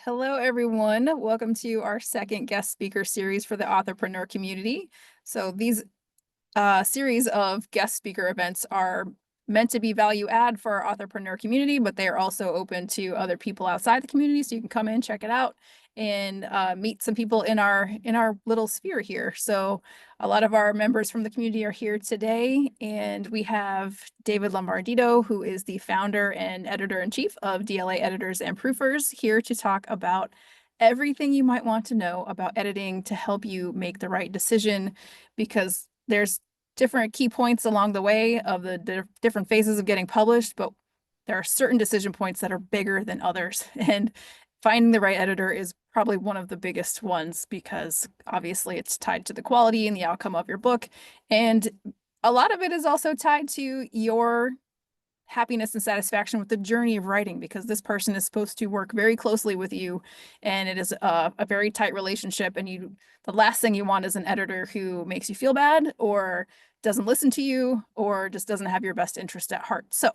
Hello, everyone. Welcome to our second guest speaker series for the Authorpreneur community. So these series of guest speaker events are meant to be value add for our Authorpreneur community, but they are also open to other people outside the community. So you can come in, check it out, and meet some people in our little sphere here. So a lot of our members from the community are here today, and we have David Lombardino, who is the founder and editor-in-chief of DLA Editors and Proofers, here to talk about everything you might want to know about editing to help you make the right decision, because there's different key points along the way of the different phases of getting published, but there are certain decision points that are bigger than others. And finding the right editor is probably one of the biggest ones, because obviously it's tied to the quality and the outcome of your book. And a lot of it is also tied to your happiness and satisfaction with the journey of writing, because this person is supposed to work very closely with you, and it is a very tight relationship. And the last thing you want is an editor who makes you feel bad or doesn't listen to you or just doesn't have your best interest at heart. So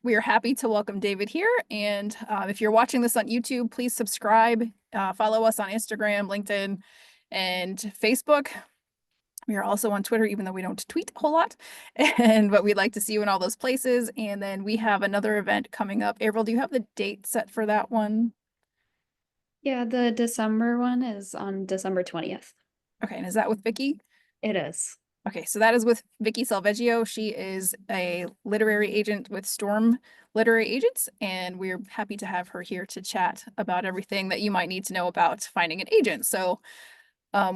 we are happy to welcome David here. And if you're watching this on YouTube, please subscribe, follow us on Instagram, LinkedIn, and Facebook. We are also on Twitter, even though we don't tweet a whole lot, but we'd like to see you in all those places. And then we have another event coming up. April, do you have the date set for that one? Yeah, the December one is on December 20th. Okay, and is that with Vicky? It is. Okay, so that is with Vicky Salveggio. She is a literary agent with Storm Literary Agents, and we're happy to have her here to chat about everything that you might need to know about finding an agent. So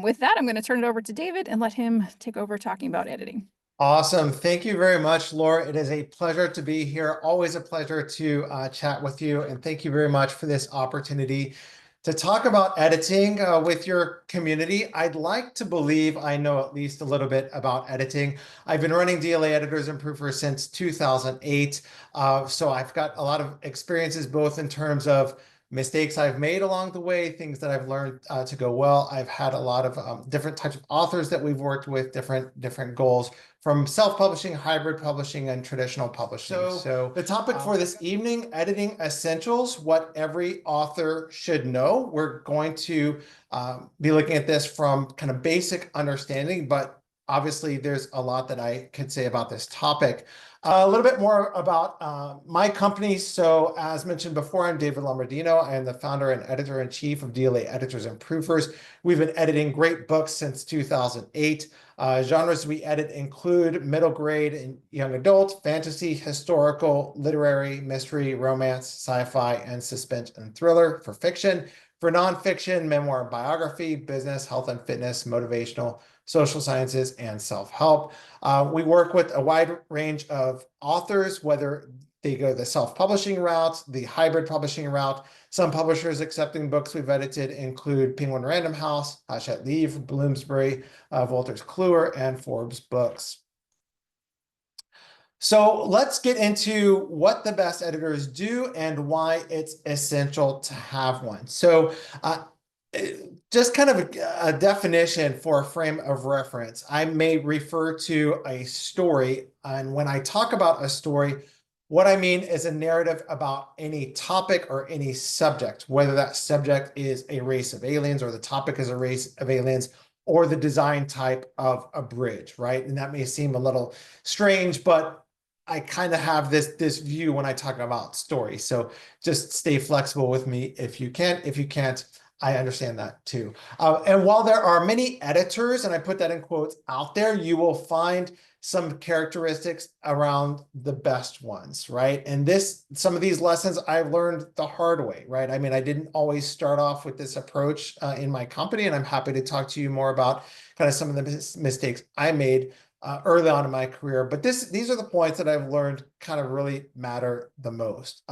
with that, I'm going to turn it over to David and let him take over talking about editing. Awesome. Thank you very much, Laura. It is a pleasure to be here. Always a pleasure to chat with you. And thank you very much for this opportunity to talk about editing with your community. I'd like to believe I know at least a little bit about editing. I've been running DLA Editors and Proofers since 2008. So I've got a lot of experiences, both in terms of mistakes I've made along the way, things that I've learned to go well. I've had a lot of different types of authors that we've worked with, different goals, from self-publishing, hybrid publishing, and traditional publishing. So the topic for this evening, editing essentials, what every author should know. We're going to be looking at this from kind of basic understanding, but obviously there's a lot that I could say about this topic. A little bit more about my company. So as mentioned before, I'm David Lombardino. I am the founder and editor-in-chief of DLA Editors and Proofers. We've been editing great books since 2008. Genres we edit include middle grade and young adult, fantasy, historical, literary, mystery, romance, sci-fi, and suspense and thriller for fiction. For nonfiction, memoir, biography, business, health and fitness, motivational, social sciences, and self-help. We work with a wide range of authors, whether they go the self-publishing route, the hybrid publishing route. Some publishers accepting books we've edited include Penguin Random House, Hachette Livre, Bloomsbury, Wolters Kluwer, and Forbes Books. So let's get into what the best editors do and why it's essential to have one. So just kind of a definition for a frame of reference. I may refer to a story, and when I talk about a story, what I mean is a narrative about any topic or any subject, whether that subject is a race of aliens or the topic is a race of aliens or the design type of a bridge, right? And that may seem a little strange, but I kind of have this view when I talk about stories. So just stay flexible with me if you can. If you can't, I understand that too. And while there are many editors, and I put that in quotes, out there, you will find some characteristics around the best ones, right? And some of these lessons I've learned the hard way, right? I mean, I didn't always start off with this approach in my company, and I'm happy to talk to you more about kind of some of the mistakes I made early on in my career. But these are the points that I've learned kind of really matter the most.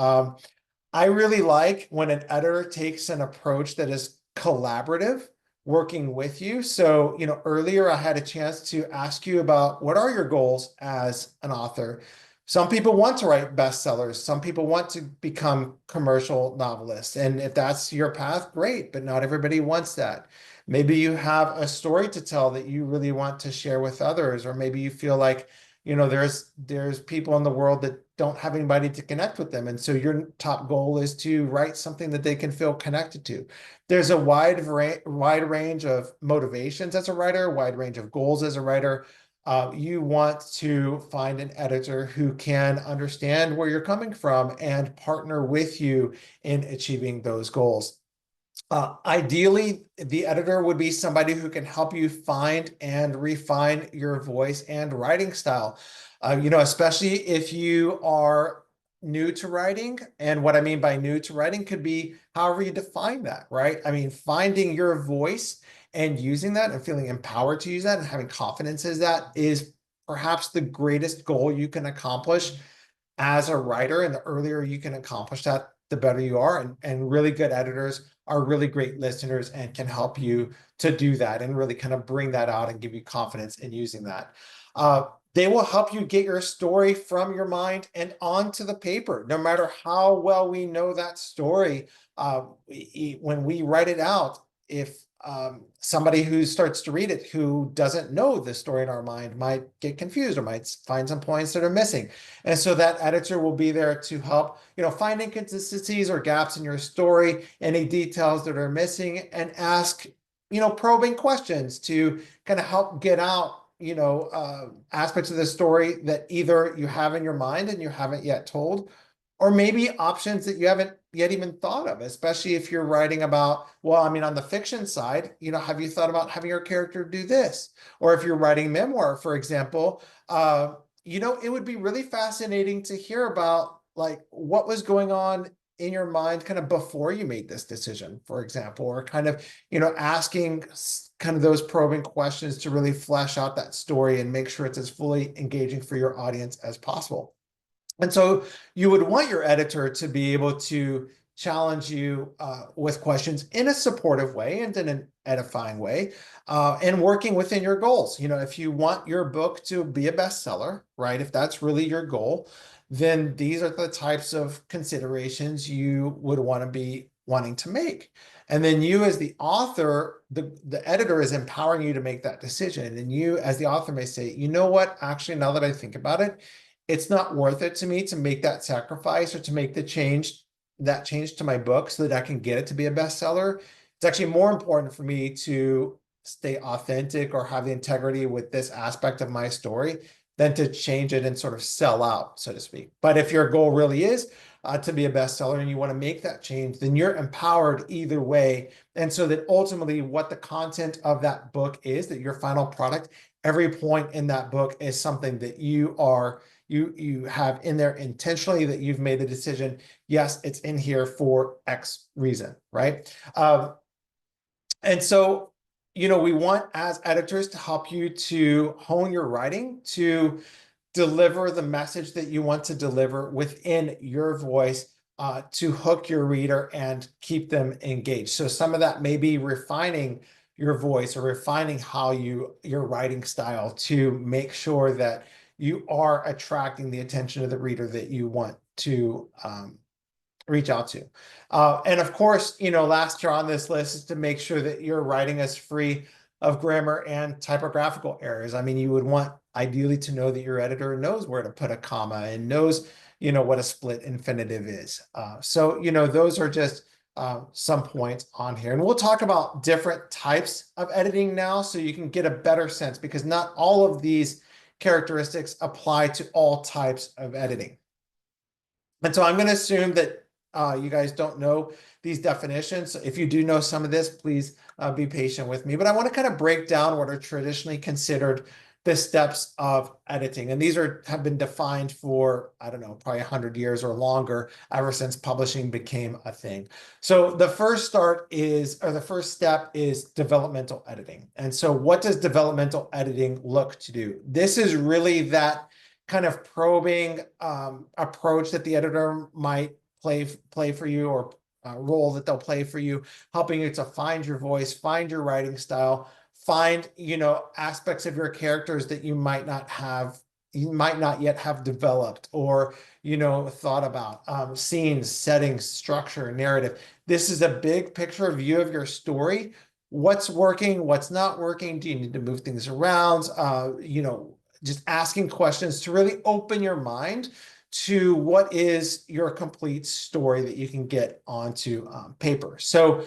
I really like when an editor takes an approach that is collaborative, working with you. So, earlier I had a chance to ask you about what are your goals as an author. Some people want to write bestsellers. Some people want to become commercial novelists. And if that's your path, great, but not everybody wants that. Maybe you have a story to tell that you really want to share with others, or maybe you feel like there's people in the world that don't have anybody to connect with them. And so your top goal is to write something that they can feel connected to. There's a wide range of motivations as a writer, wide range of goals as a writer. You want to find an editor who can understand where you're coming from and partner with you in achieving those goals. Ideally, the editor would be somebody who can help you find and refine your voice and writing style. Especially if you are new to writing. And what I mean by new to writing could be however you define that, right? I mean, finding your voice and using that and feeling empowered to use that and having confidence is that is perhaps the greatest goal you can accomplish as a writer. And the earlier you can accomplish that, the better you are. And really good editors are really great listeners and can help you to do that and really kind of bring that out and give you confidence in using that. They will help you get your story from your mind and onto the paper, no matter how well we know that story. When we write it out, if somebody who starts to read it who doesn't know the story in our mind might get confused or might find some points that are missing. And so that editor will be there to help, find inconsistencies or gaps in your story, any details that are missing, and ask, probing questions to kind of help get out, aspects of the story that either you have in your mind and you haven't yet told, or maybe options that you haven't yet even thought of, especially if you're writing about, on the fiction side, have you thought about having your character do this? Or if you're writing memoir, for example, it would be really fascinating to hear about like what was going on in your mind kind of before you made this decision, for example, or kind of, asking kind of those probing questions to really flesh out that story and make sure it's as fully engaging for your audience as possible. And so you would want your editor to be able to challenge you with questions in a supportive way and in an edifying way, and working within your goals. If you want your book to be a bestseller, right? If that's really your goal, then these are the types of considerations you would want to be wanting to make. And then you as the author, the editor is empowering you to make that decision. And you as the author may say, you know what, actually, now that I think about it, it's not worth it to me to make that sacrifice or to make that change to my book so that I can get it to be a bestseller. It's actually more important for me to stay authentic or have the integrity with this aspect of my story than to change it and sort of sell out, so to speak. But if your goal really is to be a bestseller and you want to make that change, then you're empowered either way. And so that ultimately what the content of that book is, that your final product, every point in that book is something that you have in there intentionally, that you've made the decision, yes, it's in here for X reason, right? And so, we want as editors to help you to hone your writing, to deliver the message that you want to deliver within your voice, to hook your reader and keep them engaged. So some of that may be refining your voice or refining how your writing style to make sure that you are attracting the attention of the reader that you want to reach out to. And of course, last year on this list is to make sure that your writing is free of grammar and typographical errors. You would want ideally to know that your editor knows where to put a comma and knows, what a split infinitive is. So, those are just some points on here. And we'll talk about different types of editing now so you can get a better sense, because not all of these characteristics apply to all types of editing. And so I'm going to assume that you guys don't know these definitions. So if you do know some of this, please be patient with me. But I want to kind of break down what are traditionally considered the steps of editing. And these have been defined for, I don't know, probably 100 years or longer, ever since publishing became a thing. So the first step is developmental editing. And so what does developmental editing look to do? This is really that kind of probing approach that the editor might play for you, or role that they'll play for you, helping you to find your voice, find your writing style, find, aspects of your characters that you might not yet have developed or, thought about, scenes, settings, structure, narrative. This is a big picture view of your story. What's working, what's not working? Do you need to move things around? just asking questions to really open your mind to what is your complete story that you can get onto paper. So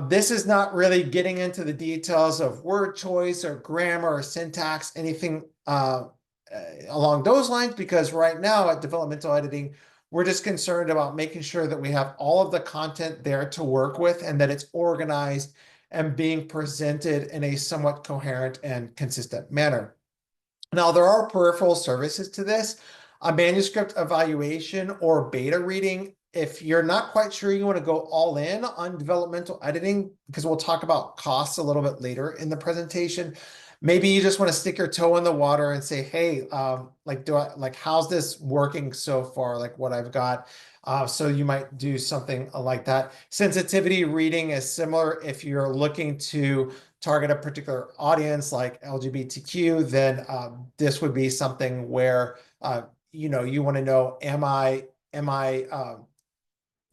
this is not really getting into the details of word choice or grammar or syntax, anything along those lines, because right now at developmental editing, we're just concerned about making sure that we have all of the content there to work with and that it's organized and being presented in a somewhat coherent and consistent manner. Now, there are peripheral services to this. A manuscript evaluation or beta reading, if you're not quite sure you want to go all in on developmental editing, because we'll talk about costs a little bit later in the presentation, maybe you just want to stick your toe in the water and say, hey, how's this working so far? Like what I've got. So you might do something like that. Sensitivity reading is similar. If you're looking to target a particular audience like LGBTQ, then this would be something where you want to know, am I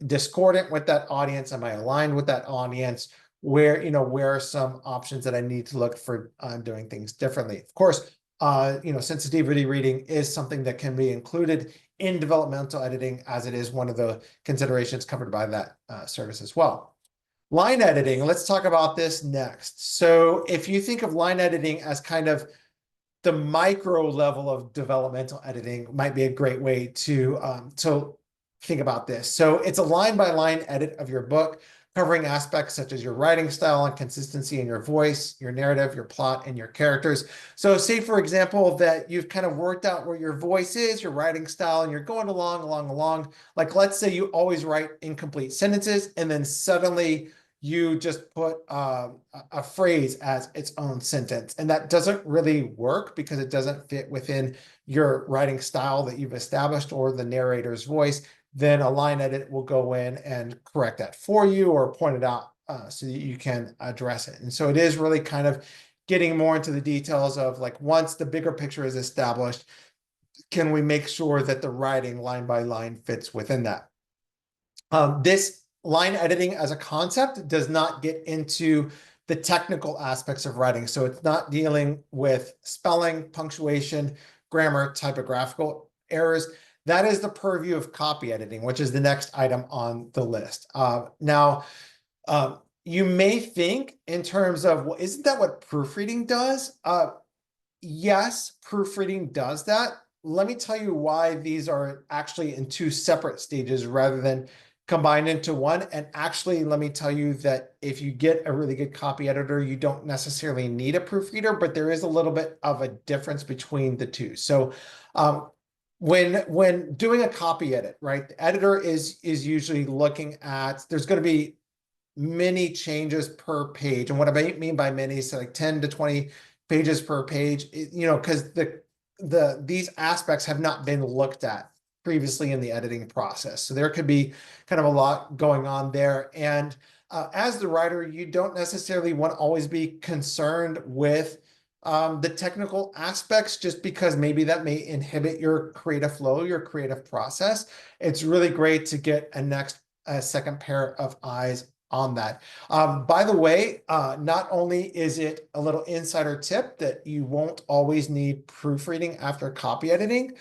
discordant with that audience? Am I aligned with that audience? Where are some options that I need to look for doing things differently? Of course, sensitivity reading is something that can be included in developmental editing, as it is one of the considerations covered by that service as well. Line editing, let's talk about this next. So if you think of line editing as kind of the micro level of developmental editing, might be a great way to think about this. So it's a line by line edit of your book, covering aspects such as your writing style and consistency in your voice, your narrative, your plot, and your characters. So say, for example, that you've kind of worked out where your voice is, your writing style, and you're going along. Like, let's say you always write incomplete sentences, and then suddenly you just put a phrase as its own sentence. And that doesn't really work because it doesn't fit within your writing style that you've established or the narrator's voice. Then a line edit will go in and correct that for you or point it out so that you can address it. And so it is really kind of getting more into the details of, like, once the bigger picture is established, can we make sure that the writing line by line fits within that? This line editing as a concept does not get into the technical aspects of writing. So it's not dealing with spelling, punctuation, grammar, typographical errors. That is the purview of copy editing, which is the next item on the list. Now, you may think in terms of, well, isn't that what proofreading does? Yes, proofreading does that. Let me tell you why these are actually in two separate stages rather than combined into one. And actually, let me tell you that if you get a really good copy editor, you don't necessarily need a proofreader, but there is a little bit of a difference between the two. So when doing a copy edit, right, the editor is usually looking at, there's going to be many changes per page. And what I mean by many is like 10 to 20 pages per page, because these aspects have not been looked at previously in the editing process. So there could be kind of a lot going on there. And as the writer, you don't necessarily want to always be concerned with the technical aspects, just because maybe that may inhibit your creative flow, your creative process. It's really great to get a second pair of eyes on that. By the way, not only is it a little insider tip that you won't always need proofreading after copy editing,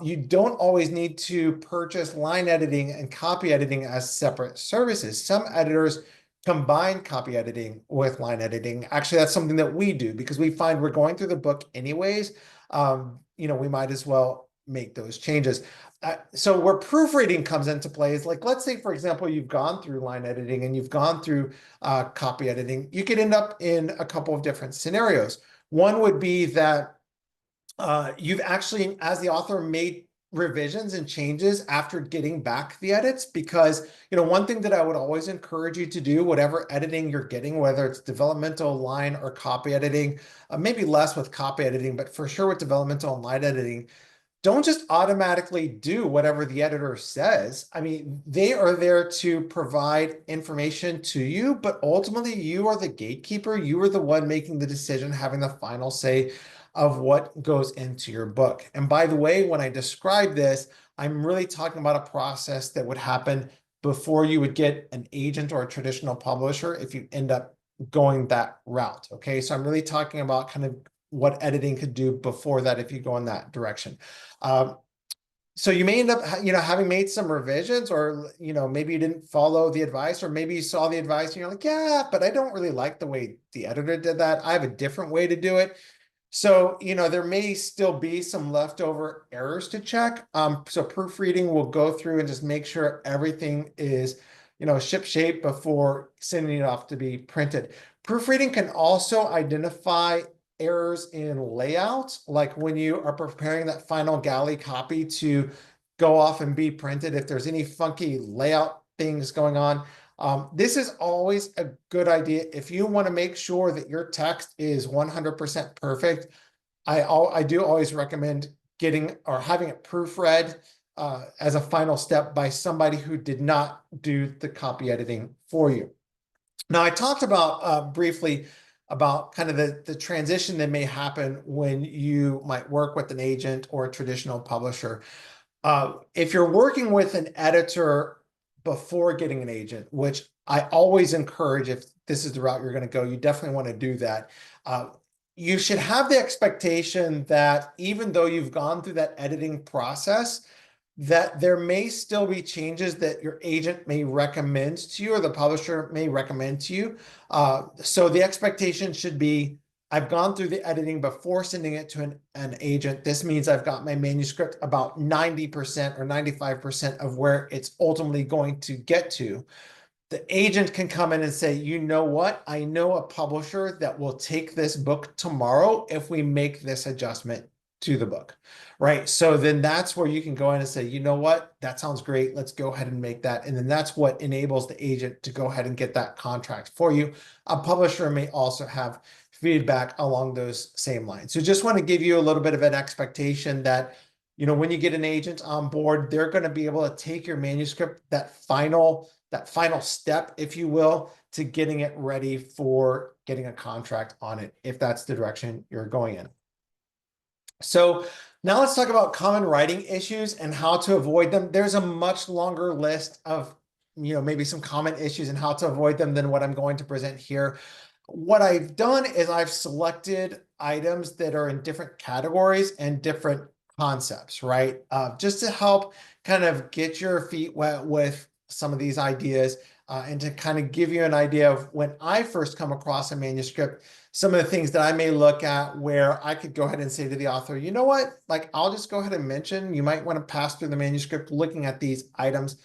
you don't always need to purchase line editing and copy editing as separate services. Some editors combine copy editing with line editing. Actually, that's something that we do because we find we're going through the book anyways. We might as well make those changes. So where proofreading comes into play is, like, let's say, for example, you've gone through line editing and you've gone through copy editing. You could end up in a couple of different scenarios. One would be that you've actually, as the author, made revisions and changes after getting back the edits, because one thing that I would always encourage you to do, whatever editing you're getting, whether it's developmental, line, or copy editing, maybe less with copy editing, but for sure with developmental and line editing, don't just automatically do whatever the editor says. I mean, they are there to provide information to you, but ultimately you are the gatekeeper. You are the one making the decision, having the final say of what goes into your book. And by the way, when I describe this, I'm really talking about a process that would happen before you would get an agent or a traditional publisher if you end up going that route. Okay, so I'm really talking about kind of what editing could do before that if you go in that direction. So you may end up, having made some revisions, or, maybe you didn't follow the advice, or maybe you saw the advice and you're like, yeah, but I don't really like the way the editor did that. I have a different way to do it. So, there may still be some leftover errors to check. So proofreading will go through and just make sure everything is, ship shape before sending it off to be printed. Proofreading can also identify errors in layout, like when you are preparing that final galley copy to go off and be printed, if there's any funky layout things going on. This is always a good idea. If you want to make sure that your text is 100% perfect, I do always recommend getting or having it proofread as a final step by somebody who did not do the copy editing for you. Now, I talked about briefly about kind of the transition that may happen when you might work with an agent or a traditional publisher. If you're working with an editor before getting an agent, which I always encourage, if this is the route you're going to go, you definitely want to do that. You should have the expectation that even though you've gone through that editing process, that there may still be changes that your agent may recommend to you or the publisher may recommend to you. So the expectation should be, I've gone through the editing before sending it to an agent. This means I've got my manuscript about 90% or 95% of where it's ultimately going to get to. The agent can come in and say, you know what? I know a publisher that will take this book tomorrow if we make this adjustment to the book, right? So then that's where you can go in and say, you know what? That sounds great. Let's go ahead and make that. And then that's what enables the agent to go ahead and get that contract for you. A publisher may also have feedback along those same lines. So just want to give you a little bit of an expectation that, when you get an agent on board, they're going to be able to take your manuscript, that final step, if you will, to getting it ready for getting a contract on it, if that's the direction you're going in. So now let's talk about common writing issues and how to avoid them. There's a much longer list of, maybe some common issues and how to avoid them than what I'm going to present here. What I've done is I've selected items that are in different categories and different concepts, right? Just to help kind of get your feet wet with some of these ideas and to kind of give you an idea of when I first come across a manuscript, some of the things that I may look at where I could go ahead and say to the author, you know what, like I'll just go ahead and mention, you might want to pass through the manuscript looking at these items,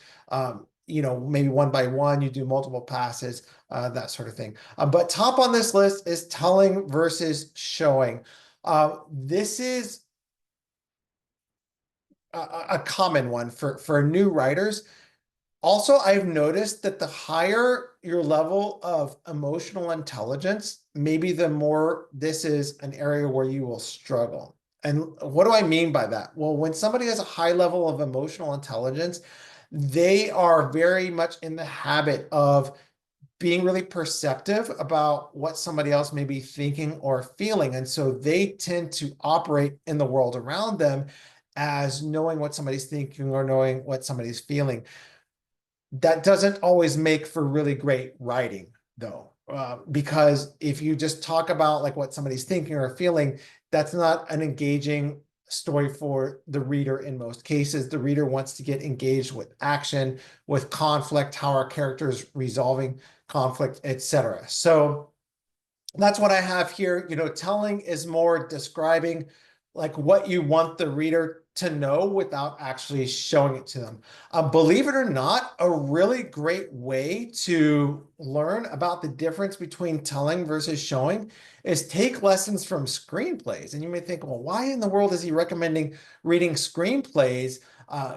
maybe one by one, you do multiple passes, that sort of thing. But top on this list is telling versus showing. This is a common one for new writers. Also, I've noticed that the higher your level of emotional intelligence, maybe the more this is an area where you will struggle. And what do I mean by that? Well, when somebody has a high level of emotional intelligence, they are very much in the habit of being really perceptive about what somebody else may be thinking or feeling. And so they tend to operate in the world around them as knowing what somebody's thinking or knowing what somebody's feeling. That doesn't always make for really great writing, though, because if you just talk about like what somebody's thinking or feeling, that's not an engaging story for the reader in most cases. The reader wants to get engaged with action, with conflict, how our characters resolving conflict, etc. So that's what I have here. Telling is more describing like what you want the reader to know without actually showing it to them. Believe it or not, a really great way to learn about the difference between telling versus showing is take lessons from screenplays. And you may think, well, why in the world is he recommending reading screenplays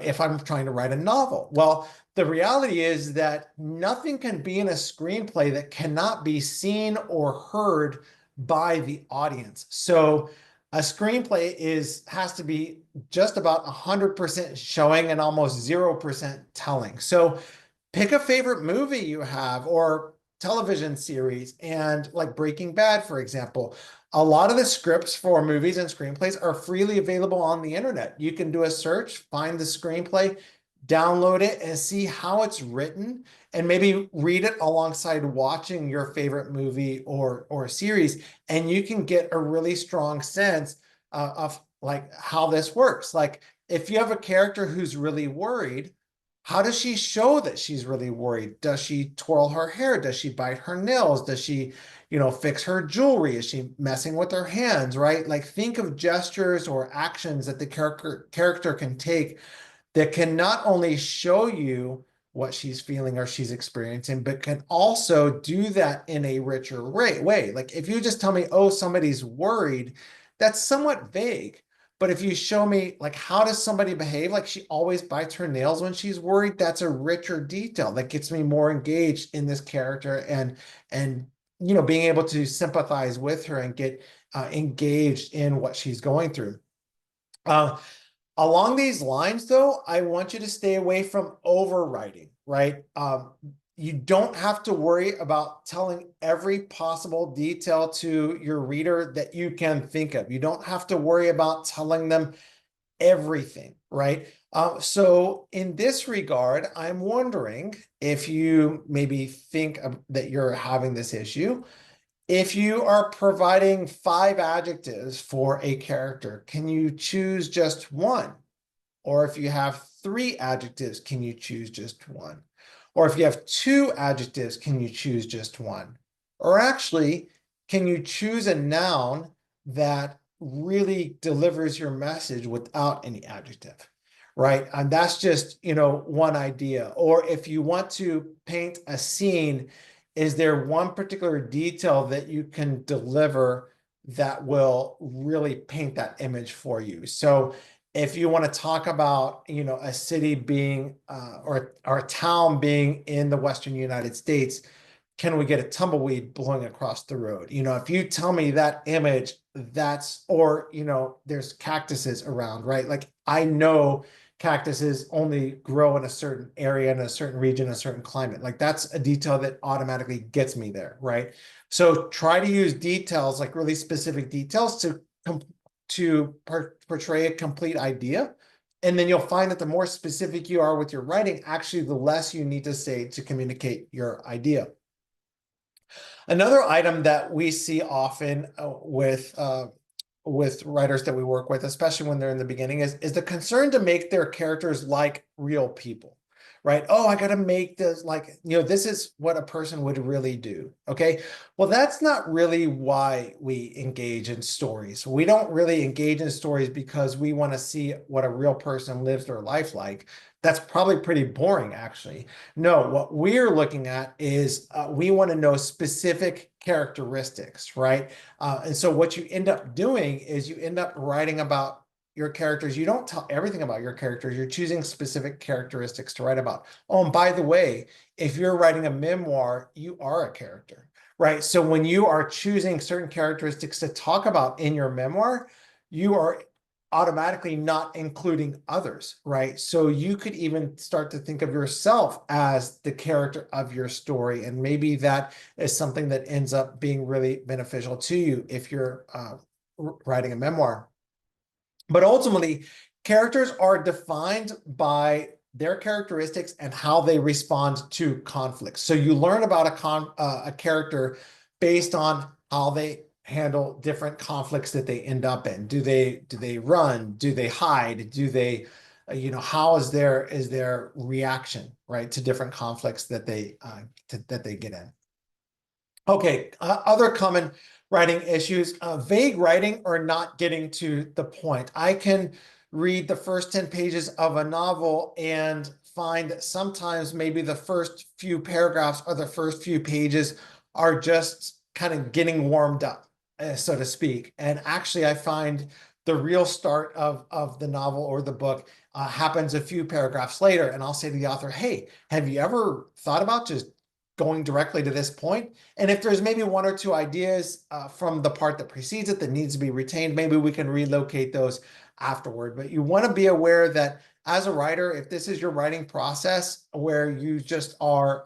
if I'm trying to write a novel? Well, the reality is that nothing can be in a screenplay that cannot be seen or heard by the audience. So a screenplay has to be just about 100% showing and almost 0% telling. So pick a favorite movie you have or television series, and like Breaking Bad, for example. A lot of the scripts for movies and screenplays are freely available on the internet. You can do a search, find the screenplay, download it and see how it's written, and maybe read it alongside watching your favorite movie or series, and you can get a really strong sense of like how this works. Like if you have a character who's really worried, how does she show that she's really worried? Does she twirl her hair? Does she bite her nails? Does she, fix her jewelry? Is she messing with her hands, right? Like think of gestures or actions that the character can take that can not only show you what she's feeling or she's experiencing, but can also do that in a richer way. Like if you just tell me, oh, somebody's worried, that's somewhat vague. But if you show me like how does somebody behave, like she always bites her nails when she's worried, that's a richer detail that gets me more engaged in this character and being able to sympathize with her and get engaged in what she's going through. Along these lines, though, I want you to stay away from overwriting, right? You don't have to worry about telling every possible detail to your reader that you can think of. You don't have to worry about telling them everything, right? So in this regard, I'm wondering if you maybe think that you're having this issue. If you are providing 5 adjectives for a character, can you choose just one? Or if you have 3 adjectives, can you choose just one? Or if you have 2 adjectives, can you choose just one? Or actually, can you choose a noun that really delivers your message without any adjective, right? And that's just, one idea. Or if you want to paint a scene, is there one particular detail that you can deliver that will really paint that image for you? So if you want to talk about, a city being or a town being in the Western United States, can we get a tumbleweed blowing across the road? If you tell me that image, there's cactuses around, right? Like I know cactuses only grow in a certain area, in a certain region, a certain climate. Like that's a detail that automatically gets me there, right? So try to use details, like really specific details to portray a complete idea. And then you'll find that the more specific you are with your writing, actually, the less you need to say to communicate your idea. Another item that we see often with writers that we work with, especially when they're in the beginning, is the concern to make their characters like real people, right? Oh, I got to make this like, this is what a person would really do. Okay. Well, that's not really why we engage in stories. We don't really engage in stories because we want to see what a real person lives their life like. That's probably pretty boring, actually. No, what we're looking at is we want to know specific characteristics, right? And so what you end up doing is you end up writing about your characters. You don't tell everything about your characters. You're choosing specific characteristics to write about. Oh, and by the way, if you're writing a memoir, you are a character, right? So when you are choosing certain characteristics to talk about in your memoir, you are automatically not including others, right? So you could even start to think of yourself as the character of your story. And maybe that is something that ends up being really beneficial to you if you're writing a memoir. But ultimately, characters are defined by their characteristics and how they respond to conflicts. So you learn about a character based on how they handle different conflicts that they end up in. Do they run? Do they hide? Do they, how is their reaction, right, to different conflicts that they get in? Okay, other common writing issues, vague writing or not getting to the point. I can read the first 10 pages of a novel and find that sometimes maybe the first few paragraphs or the first few pages are just kind of getting warmed up, so to speak. And actually, I find the real start of the novel or the book happens a few paragraphs later. And I'll say to the author, hey, have you ever thought about just going directly to this point? And if there's maybe 1 or 2 ideas from the part that precedes it that needs to be retained, maybe we can relocate those afterward. But you want to be aware that as a writer, if this is your writing process where you just are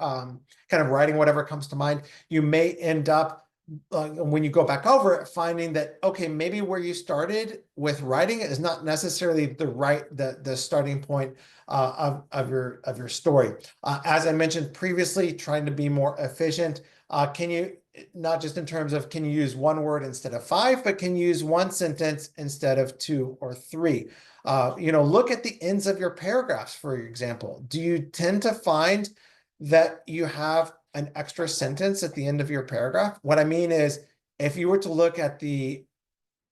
kind of writing whatever comes to mind, you may end up when you go back over it, finding that, okay, maybe where you started with writing is not necessarily the starting point of your story. As I mentioned previously, trying to be more efficient. Can you, not just in terms of, can you use one word instead of five, but can you use one sentence instead of two or three? Look at the ends of your paragraphs, for example. Do you tend to find that you have an extra sentence at the end of your paragraph? What I mean is, if you were to look at the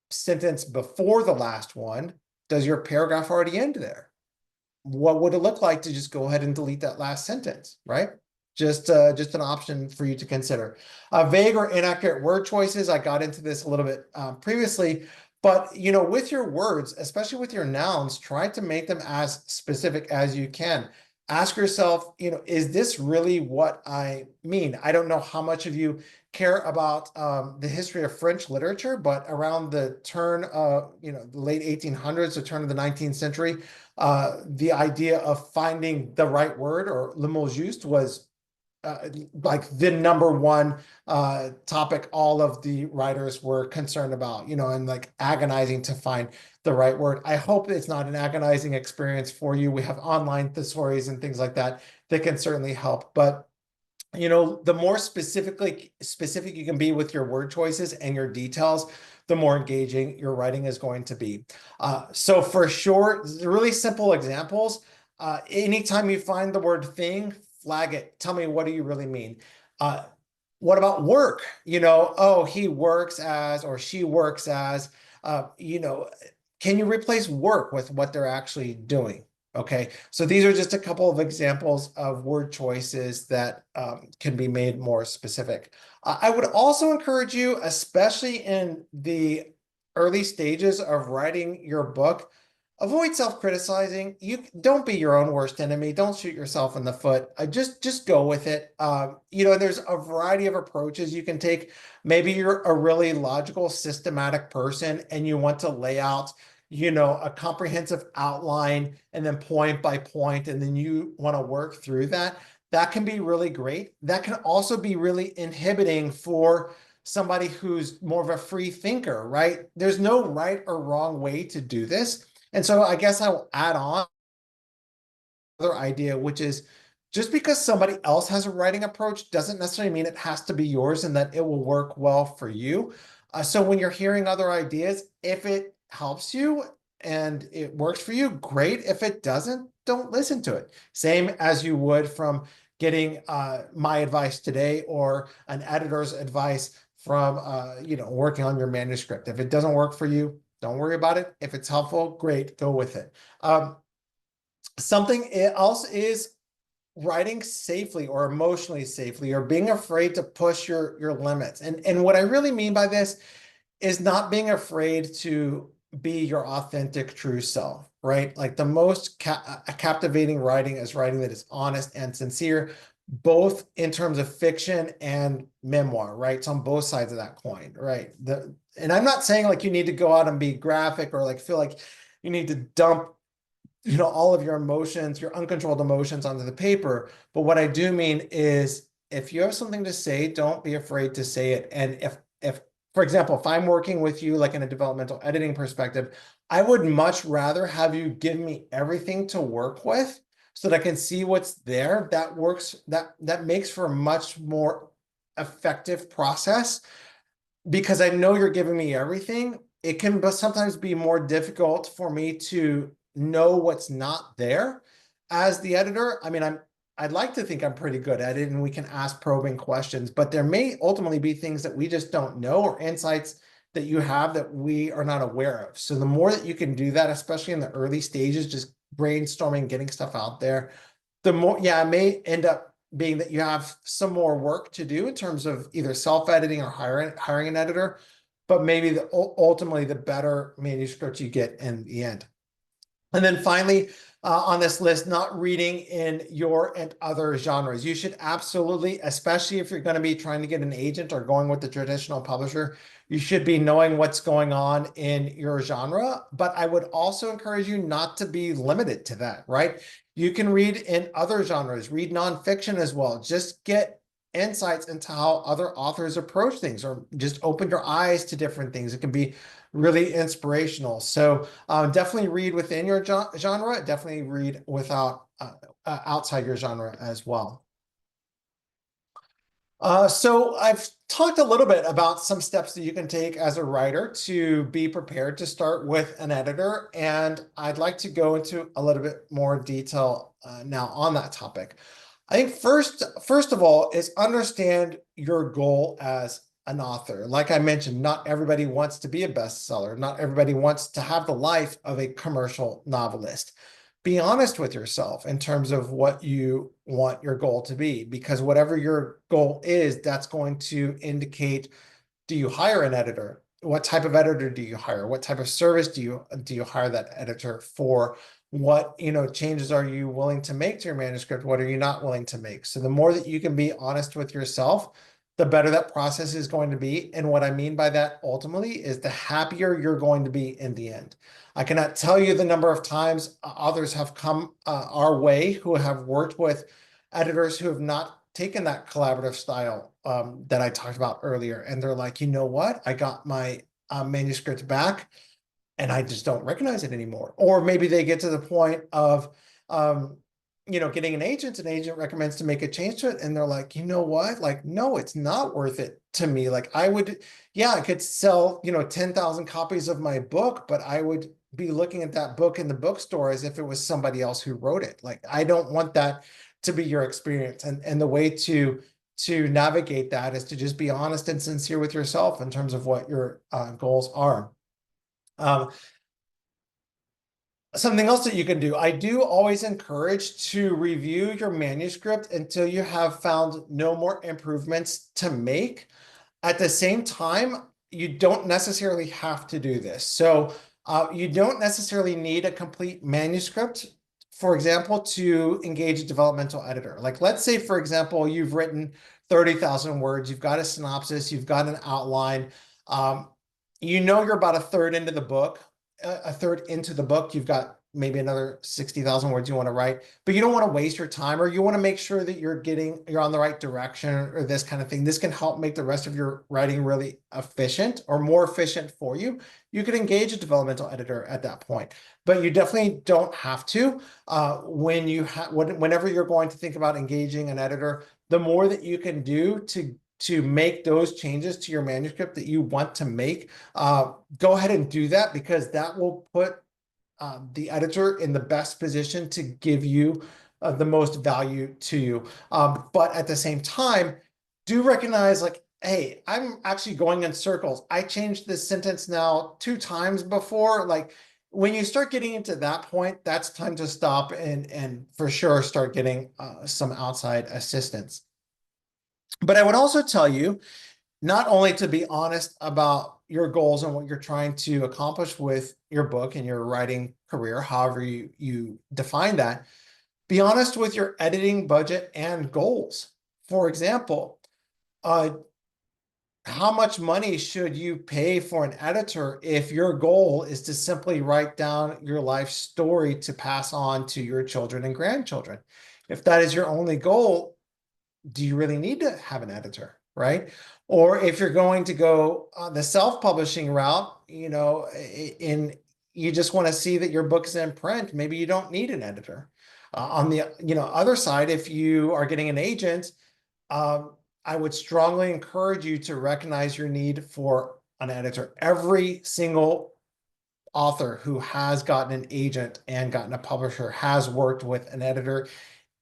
sentence before the last one, does your paragraph already end there? What would it look like to just go ahead and delete that last sentence, right? Just an option for you to consider. Vague or inaccurate word choices. I got into this a little bit previously, but with your words, especially with your nouns, try to make them as specific as you can. Ask yourself, is this really what I mean? I don't know how much of you care about the history of French literature, but around the turn of, the late 1800s, the turn of the 19th century, the idea of finding the right word, or le mot juste, was like the number one topic all of the writers were concerned about, and like agonizing to find the right word. I hope it's not an agonizing experience for you. We have online thesaurus and things like that that can certainly help. But the more specific you can be with your word choices and your details, the more engaging your writing is going to be. So for sure, really simple examples. Anytime you find the word thing, flag it. Tell me, what do you really mean? What about work? Oh, he works as, or she works as, can you replace work with what they're actually doing? Okay, so these are just a couple of examples of word choices that can be made more specific. I would also encourage you, especially in the early stages of writing your book, avoid self-criticizing. You don't be your own worst enemy. Don't shoot yourself in the foot. Just go with it. There's a variety of approaches you can take. Maybe you're a really logical, systematic person and you want to lay out a comprehensive outline and then point by point, and then you want to work through that. That can be really great. That can also be really inhibiting for somebody who's more of a free thinker, right? There's no right or wrong way to do this. And so I guess I will add on another idea, which is, just because somebody else has a writing approach doesn't necessarily mean it has to be yours and that it will work well for you. So when you're hearing other ideas, if it helps you and it works for you, great. If it doesn't, don't listen to it. Same as you would from getting my advice today or an editor's advice from working on your manuscript. If it doesn't work for you, don't worry about it. If it's helpful, great, go with it. Something else is writing safely or emotionally safely, or being afraid to push your limits. And what I really mean by this is not being afraid to be your authentic, true self, right? Like the most captivating writing is writing that is honest and sincere, both in terms of fiction and memoir, right? It's on both sides of that coin, right? And I'm not saying like you need to go out and be graphic or like feel like you need to dump all of your emotions, your uncontrolled emotions onto the paper. But what I do mean is, if you have something to say, don't be afraid to say it. And if, for example, if I'm working with you, like in a developmental editing perspective, I would much rather have you give me everything to work with so that I can see what's there. That works, that makes for a much more effective process, because I know you're giving me everything. It can sometimes be more difficult for me to know what's not there as the editor. I mean, I'd like to think I'm pretty good at it and we can ask probing questions, but there may ultimately be things that we just don't know, or insights that you have that we are not aware of. So the more that you can do that, especially in the early stages, just brainstorming, getting stuff out there, the more, it may end up being that you have some more work to do in terms of either self-editing or hiring an editor, but maybe ultimately the better manuscript you get in the end. And then finally, on this list, not reading in your and other genres. You should absolutely, especially if you're going to be trying to get an agent or going with the traditional publisher, you should be knowing what's going on in your genre. But I would also encourage you not to be limited to that, right? You can read in other genres, read nonfiction as well. Just get insights into how other authors approach things, or just open your eyes to different things. It can be really inspirational. So definitely read within your genre, definitely read without outside your genre as well. So I've talked a little bit about some steps that you can take as a writer to be prepared to start with an editor, and I'd like to go into a little bit more detail now on that topic. I think first of all is understand your goal as an author. Like I mentioned, not everybody wants to be a bestseller. Not everybody wants to have the life of a commercial novelist. Be honest with yourself in terms of what you want your goal to be, because whatever your goal is, that's going to indicate, do you hire an editor? What type of editor do you hire? What type of service do you hire that editor for? What, changes are you willing to make to your manuscript? What are you not willing to make? So the more that you can be honest with yourself, the better that process is going to be. And what I mean by that ultimately is the happier you're going to be in the end. I cannot tell you the number of times authors have come our way who have worked with editors who have not taken that collaborative style that I talked about earlier. And they're like, you know what? I got my manuscript back and I just don't recognize it anymore. Or maybe they get to the point of, getting an agent recommends to make a change to it. And they're like, you know what? Like, no, it's not worth it to me. Like I could sell, 10,000 copies of my book, but I would be looking at that book in the bookstore as if it was somebody else who wrote it. Like, I don't want that to be your experience. And the way to navigate that is to just be honest and sincere with yourself in terms of what your goals are. Something else that you can do, I do always encourage to review your manuscript until you have found no more improvements to make. At the same time, you don't necessarily have to do this. So you don't necessarily need a complete manuscript, for example, to engage a developmental editor. Like, let's say, for example, you've written 30,000 words, you've got a synopsis, you've got an outline, you're about a third into the book. You've got maybe another 60,000 words you want to write, but you don't want to waste your time, or you want to make sure that you're on the right direction, or this kind of thing. This can help make the rest of your writing really efficient, or more efficient for you. You could engage a developmental editor at that point, but you definitely don't have to. Whenever you're going to think about engaging an editor, the more that you can do to make those changes to your manuscript that you want to make, go ahead and do that, because that will put the editor in the best position to give you the most value to you. But at the same time, do recognize, like, hey, I'm actually going in circles. I changed this sentence now 2 times before. Like, when you start getting into that point, that's time to stop and for sure start getting some outside assistance. But I would also tell you not only to be honest about your goals and what you're trying to accomplish with your book and your writing career, however you define that, be honest with your editing budget and goals. For example, how much money should you pay for an editor if your goal is to simply write down your life story to pass on to your children and grandchildren? If that is your only goal, do you really need to have an editor, right? Or if you're going to go on the self-publishing route, you just want to see that your book's in print, maybe you don't need an editor. On the other side, if you are getting an agent, I would strongly encourage you to recognize your need for an editor. Every single author who has gotten an agent and gotten a publisher has worked with an editor.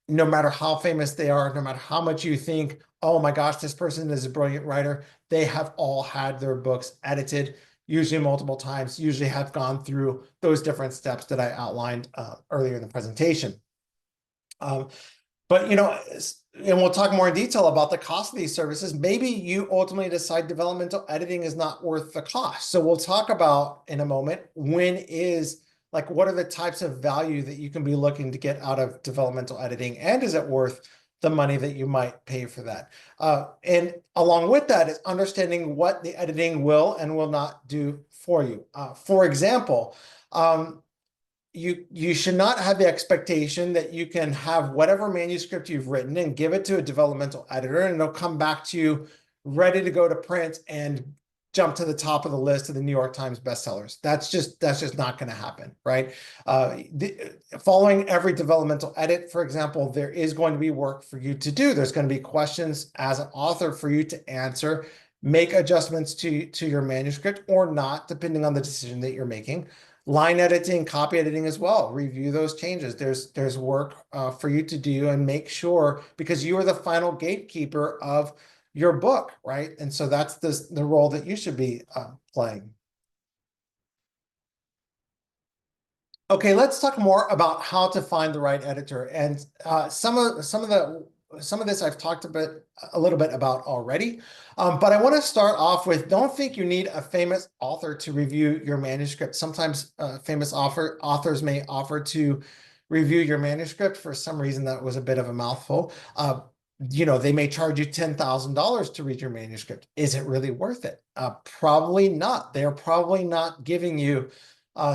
No matter how famous they are, no matter how much you think, oh my gosh, this person is a brilliant writer, they have all had their books edited, usually multiple times, usually have gone through those different steps that I outlined earlier in the presentation. But, and we'll talk more in detail about the cost of these services. Maybe you ultimately decide developmental editing is not worth the cost. So we'll talk about in a moment what are the types of value that you can be looking to get out of developmental editing, and is it worth the money that you might pay for that? And along with that is understanding what the editing will and will not do for you. For example, you should not have the expectation that you can have whatever manuscript you've written and give it to a developmental editor and it'll come back to you ready to go to print and jump to the top of the list of the New York Times bestsellers. That's just not going to happen, right? Following every developmental edit, for example, there is going to be work for you to do. There's going to be questions as an author for you to answer, make adjustments to your manuscript or not, depending on the decision that you're making. Line editing, copy editing as well. Review those changes. There's work for you to do and make sure, because you are the final gatekeeper of your book, right? And so that's the role that you should be playing. Okay, let's talk more about how to find the right editor. And some of this I've talked a little bit about already, but I want to start off with, don't think you need a famous author to review your manuscript. Sometimes famous authors may offer to review your manuscript. For some reason, that was a bit of a mouthful. They may charge you $10,000 to read your manuscript. Is it really worth it? Probably not. They're probably not giving you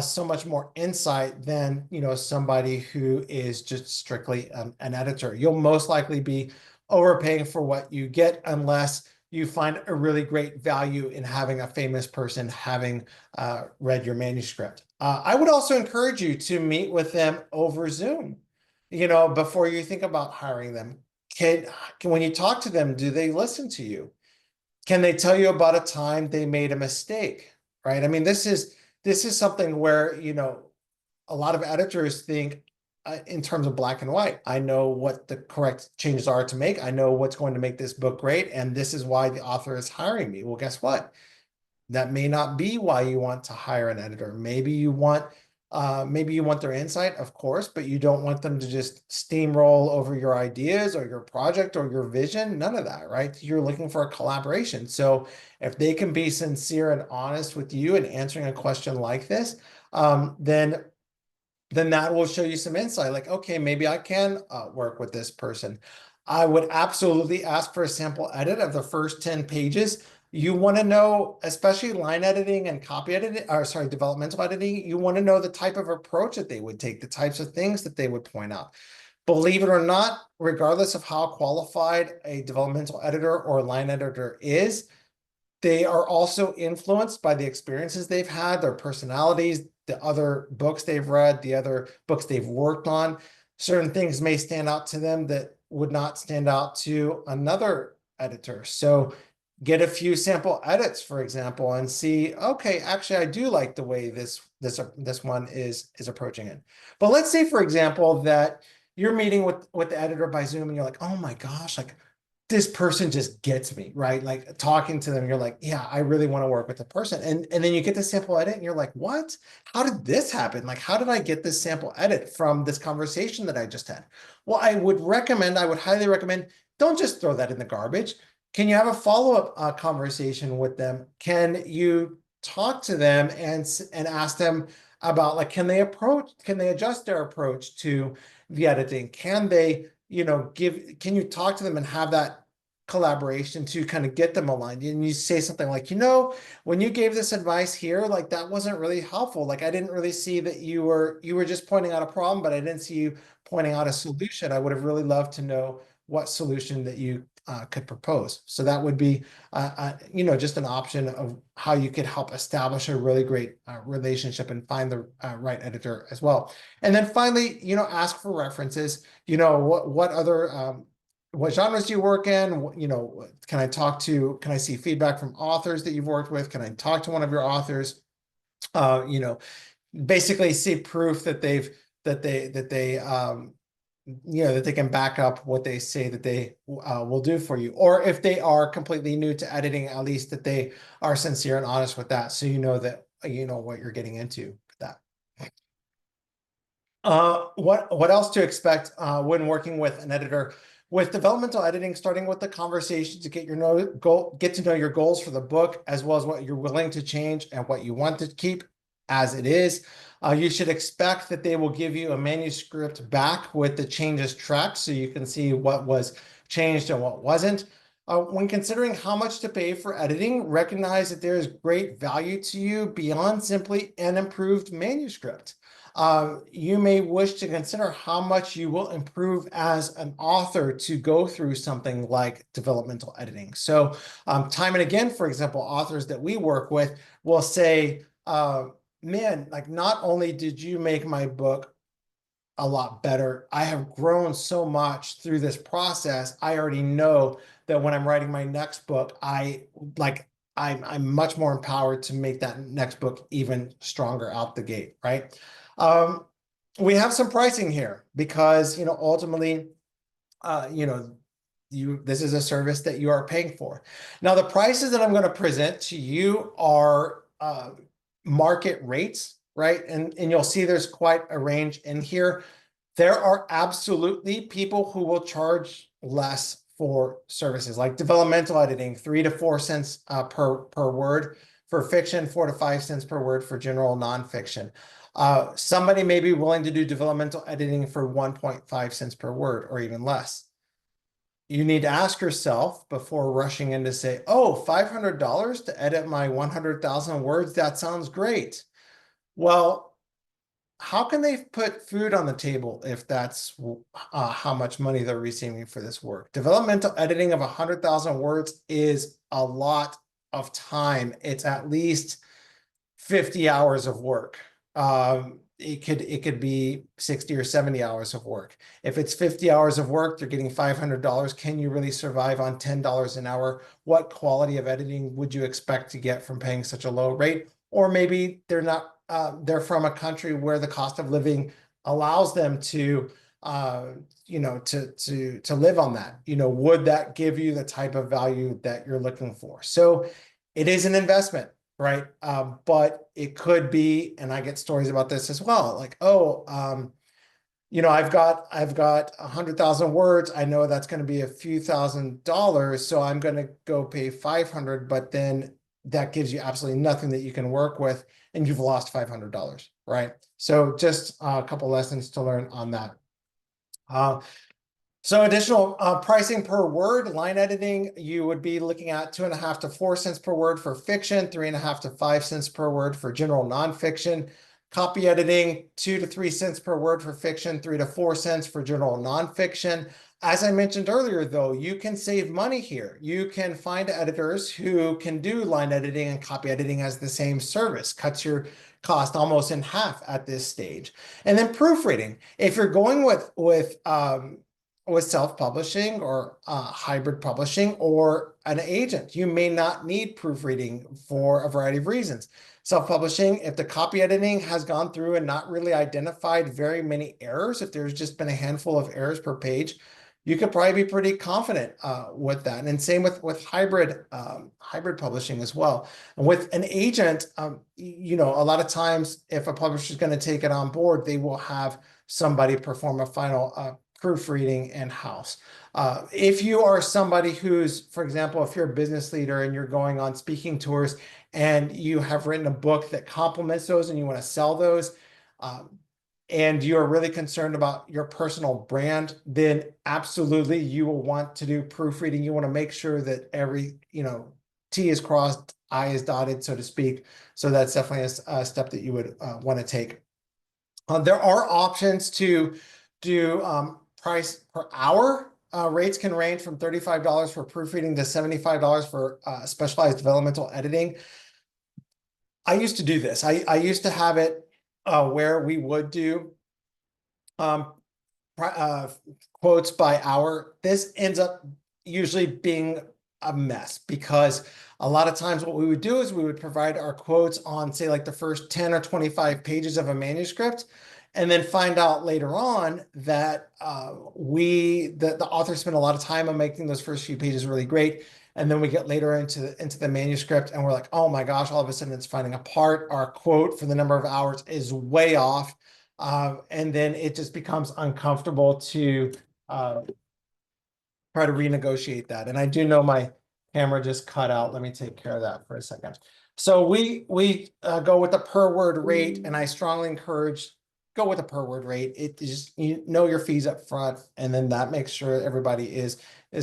so much more insight than somebody who is just strictly an editor. You'll most likely be overpaying for what you get unless you find a really great value in having a famous person having read your manuscript. I would also encourage you to meet with them over Zoom, before you think about hiring them. When you talk to them, do they listen to you? Can they tell you about a time they made a mistake, right? I mean, this is something where, a lot of editors think in terms of black and white. I know what the correct changes are to make. I know what's going to make this book great. And this is why the author is hiring me. Well, guess what? That may not be why you want to hire an editor. Maybe you want their insight, of course, but you don't want them to just steamroll over your ideas or your project or your vision. None of that, right? You're looking for a collaboration. So if they can be sincere and honest with you in answering a question like this, then that will show you some insight. Like, okay, maybe I can work with this person. I would absolutely ask for a sample edit of the first 10 pages. You want to know, especially line editing and developmental editing, you want to know the type of approach that they would take, the types of things that they would point out. Believe it or not, regardless of how qualified a developmental editor or line editor is, they are also influenced by the experiences they've had, their personalities, the other books they've read, the other books they've worked on. Certain things may stand out to them that would not stand out to another editor. So get a few sample edits, for example, and see, okay, actually, I do like the way this one is approaching it. But let's say, for example, that you're meeting with the editor by Zoom and you're like, oh my gosh, like this person just gets me, right? Like talking to them, you're like, yeah, I really want to work with the person. And then you get the sample edit and you're like, what? How did this happen? Like, how did I get this sample edit from this conversation that I just had? Well, I would highly recommend, don't just throw that in the garbage. Can you have a follow-up conversation with them? Can you talk to them and ask them about, like, can they adjust their approach to the editing? Can they, can you talk to them and have that collaboration to kind of get them aligned? And you say something like, when you gave this advice here, like that wasn't really helpful. Like, I didn't really see that you were just pointing out a problem, but I didn't see you pointing out a solution. I would have really loved to know what solution that you could propose. So that would be, just an option of how you could help establish a really great relationship and find the right editor as well. And then finally, ask for references. What other, what genres do you work in? Can I see feedback from authors that you've worked with? Can I talk to one of your authors? Basically see proof that they can back up what they say that they will do for you. Or if they are completely new to editing, at least that they are sincere and honest with that. So that what you're getting into with that. What else to expect when working with an editor? With developmental editing, starting with the conversation to get to know your goals for the book, as well as what you're willing to change and what you want to keep as it is. You should expect that they will give you a manuscript back with the changes tracked so you can see what was changed and what wasn't. When considering how much to pay for editing, recognize that there is great value to you beyond simply an improved manuscript. you may wish to consider how much you will improve as an author to go through something like developmental editing. So time and again, for example, authors that we work with will say, man, like not only did you make my book a lot better, I have grown so much through this process. I already know that when I'm writing my next book, I'm much more empowered to make that next book even stronger out the gate, right? We have some pricing here because, ultimately, this is a service that you are paying for. Now, the prices that I'm going to present to you are market rates, right? And you'll see there's quite a range in here. There are absolutely people who will charge less for services like developmental editing, 3 to 4 cents per word for fiction, 4 to 5 cents per word for general nonfiction. Somebody may be willing to do developmental editing for 1.5 cents per word or even less. You need to ask yourself before rushing in to say, oh, $500 to edit my 100,000 words, that sounds great. Well, how can they put food on the table if that's how much money they're receiving for this work? Developmental editing of 100,000 words is a lot of time. It's at least 50 hours of work. It could be 60 or 70 hours of work. If it's 50 hours of work, they're getting $500. Can you really survive on $10 an hour? What quality of editing would you expect to get from paying such a low rate? Or maybe they're not. They're from a country where the cost of living allows them to, to live on that. Would that give you the type of value that you're looking for? So it is an investment, right? But it could be, and I get stories about this as well. Like, I've got 100,000 words. I know that's going to be a few $1,000s, so I'm going to go pay 500. But then that gives you absolutely nothing that you can work with, and you've lost $500, right? So just a couple lessons to learn on that. So additional pricing per word, line editing, you would be looking at 2.5 to 4 cents per word for fiction, 3.5 to 5 cents per word for general nonfiction. Copy editing, 2 to 3 cents per word for fiction, 3 to 4 cents for general nonfiction. As I mentioned earlier, though, you can save money here. You can find editors who can do line editing and copy editing as the same service, cuts your cost almost in half at this stage. And then proofreading. If you're going with self-publishing or hybrid publishing or an agent, you may not need proofreading for a variety of reasons. Self-publishing, if the copy editing has gone through and not really identified very many errors, if there's just been a handful of errors per page, you could probably be pretty confident with that. And same with hybrid publishing as well. And with an agent, a lot of times if a publisher is going to take it on board, they will have somebody perform a final proofreading in-house. If you are somebody who's, for example, if you're a business leader and you're going on speaking tours and you have written a book that complements those and you want to sell those, and you're really concerned about your personal brand, then absolutely you will want to do proofreading. You want to make sure that every, T is crossed, I is dotted, so to speak. So that's definitely a step that you would want to take. There are options to do price per hour. Rates can range from $35 for proofreading to $75 for specialized developmental editing. I used to do this. I used to have it where we would do quotes by hour. This ends up usually being a mess because a lot of times what we would do is we would provide our quotes on, say, like the first 10 or 25 pages of a manuscript, and then find out later on that the author spent a lot of time on making those first few pages really great. And then we get later into the manuscript and we're like, oh my gosh, all of a sudden it's finding apart. Our quote for the number of hours is way off. And then it just becomes uncomfortable to try to renegotiate that. And I do know my camera just cut out. Let me take care of that for a second. So we go with the per word rate, and I strongly encourage go with a per word rate. It is, you know, your fees up front, and then that makes sure everybody is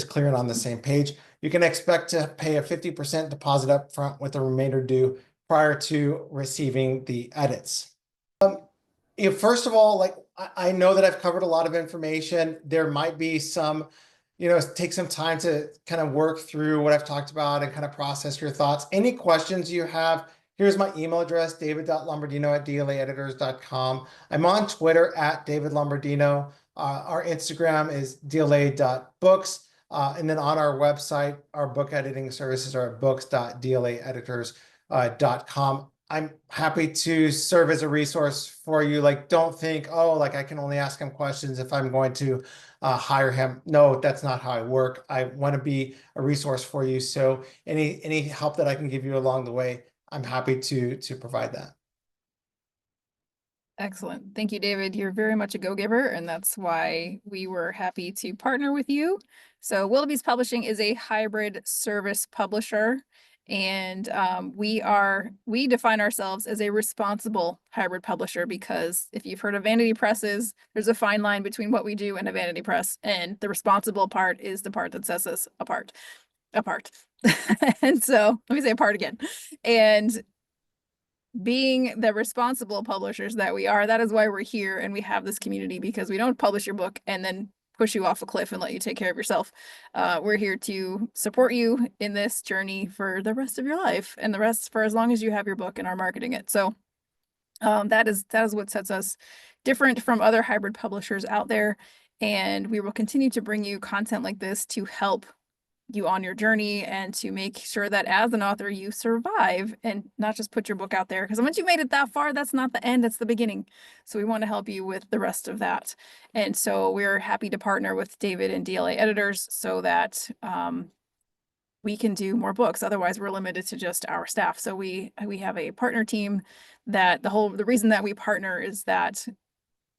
clear and on the same page. You can expect to pay a 50% deposit up front with the remainder due prior to receiving the edits. First of all, like I know that I've covered a lot of information. There might be some, take some time to kind of work through what I've talked about and kind of process your thoughts. Any questions you have, here's my email address, david.lombardino@dlaeditors.com. I'm on Twitter at David Lombardino. Our Instagram is dla.books. And then on our website, our book editing services are books.dlaeditors.com. I'm happy to serve as a resource for you. Like, don't think, oh, like I can only ask him questions if I'm going to hire him. No, that's not how I work. I want to be a resource for you. So any help that I can give you along the way, I'm happy to provide that. Excellent. Thank you, David. You're very much a go-giver, and that's why we were happy to partner with you. So Wildebeest Publishing is a hybrid service publisher, and we define ourselves as a responsible hybrid publisher, because if you've heard of vanity presses, there's a fine line between what we do and a vanity press, and the responsible part is the part that sets us apart. And so let me say apart again. And being the responsible publishers that we are, that is why we're here and we have this community, because we don't publish your book and then push you off a cliff and let you take care of yourself. We're here to support you in this journey for the rest of your life, and the rest for as long as you have your book and are marketing it. So that is what sets us different from other hybrid publishers out there. And we will continue to bring you content like this to help you on your journey and to make sure that as an author you survive and not just put your book out there, because once you made it that far, that's not the end, that's the beginning. So we want to help you with the rest of that. And so we're happy to partner with David and DLA Editors so that we can do more books. Otherwise we're limited to just our staff. So we have a partner team that the reason that we partner is that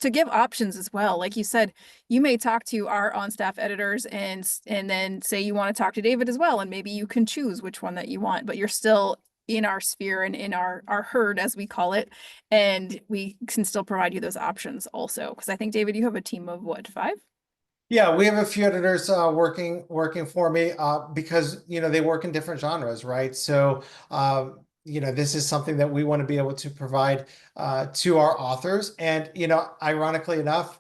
to give options as well. Like you said, you may talk to our on-staff editors and then say you want to talk to David as well, and maybe you can choose which one that you want, but you're still in our sphere and in our herd, as we call it, and we can still provide you those options also. Because I think, David, you have a team of what, 5? Yeah, we have a few editors working for me because they work in different genres, right? So this is something that we want to be able to provide to our authors. And ironically enough,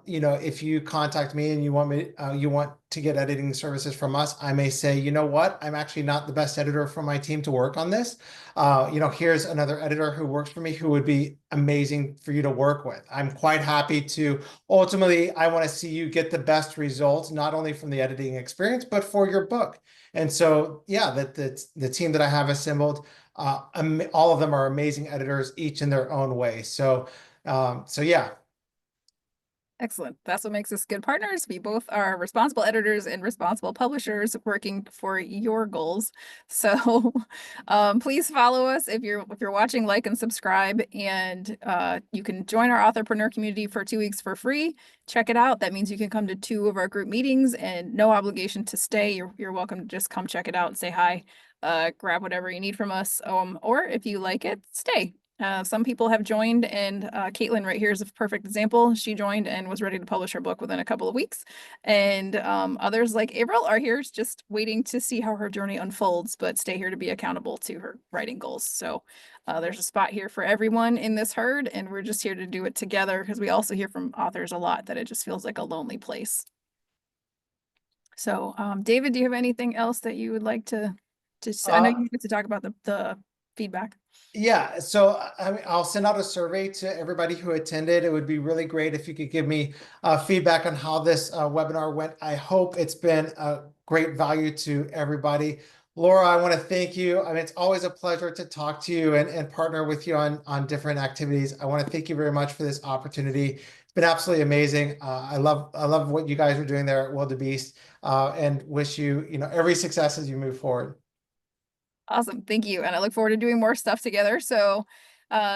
if you contact me and you want to get editing services from us, I may say, you know what, I'm actually not the best editor for my team to work on this. Here's another editor who works for me who would be amazing for you to work with. I'm quite happy to. Ultimately, I want to see you get the best results, not only from the editing experience, but for your book. And so, yeah, the team that I have assembled, all of them are amazing editors, each in their own way. So yeah. Excellent. That's what makes us good partners. We both are responsible editors and responsible publishers working for your goals. So please follow us if you're watching, like and subscribe, and you can join our Authorpreneur community for 2 weeks for free. Check it out. That means you can come to 2 of our group meetings and no obligation to stay. You're welcome to just come check it out and say hi, grab whatever you need from us. Or if you like it, stay. Some people have joined, and Caitlin right here is a perfect example. She joined and was ready to publish her book within a couple of weeks. And others like April are here just waiting to see how her journey unfolds, but stay here to be accountable to her writing goals. So there's a spot here for everyone in this herd, and we're just here to do it together, because we also hear from authors a lot that it just feels like a lonely place. So David, do you have anything else that you would like to say? I know you get to talk about the feedback. Yeah, so I mean, I'll send out a survey to everybody who attended. It would be really great if you could give me feedback on how this webinar went. I hope it's been a great value to everybody. Laura, I want to thank you. I mean, it's always a pleasure to talk to you and partner with you on different activities. I want to thank you very much for this opportunity. It's been absolutely amazing. I love what you guys are doing there at Wildebeest, and wish you, every success as you move forward. Awesome. Thank you. And I look forward to doing more stuff together. So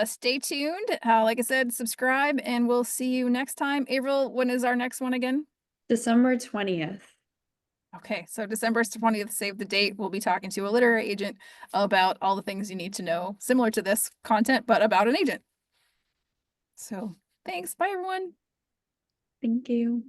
stay tuned. Like I said, subscribe, and we'll see you next time. April, when is our next one again? December 20th. Okay, so December 20th, save the date. We'll be talking to a literary agent about all the things you need to know, similar to this content, but about an agent. So thanks. Bye, everyone. Thank you.